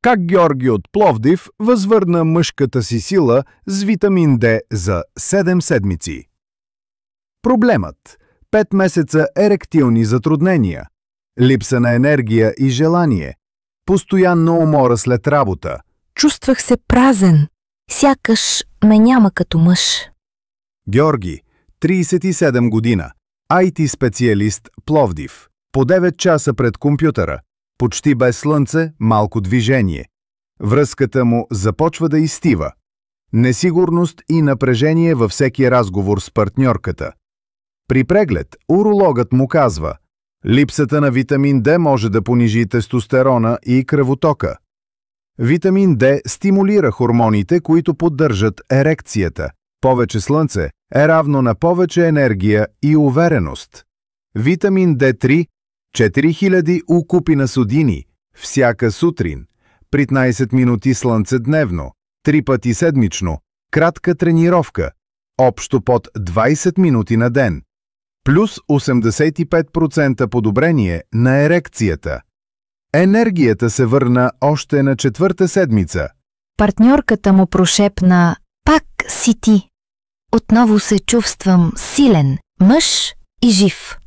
Как Георги от Пловдив възвърна мъжката си сила с витамин D за 7 седмици. Проблемът – 5 месеца еректилни затруднения, липса на енергия и желание, постоянна умора след работа. Чувствах се празен, сякаш ме няма като мъж. Георги, 37 година, IT-специалист, Пловдив. По 9 часа пред компютъра, почти без слънце, малко движение. Връзката му започва да изстива. Несигурност и напрежение във всеки разговор с партньорката. При преглед, урологът му казва: липсата на витамин D може да понижи тестостерона и кръвотока. Витамин D стимулира хормоните, които поддържат ерекцията. Повече слънце е равно на повече енергия и увереност. Витамин D3 – 4000 укупи содини всяка сутрин, 15 минути слънце дневно, 3 пъти седмично, кратка тренировка, общо под 20 минути на ден, плюс 85% подобрение на ерекцията. Енергията се върна още на 4-та седмица. Партньорката му прошепна: пак си ти. Отново се чувствам силен, мъж и жив.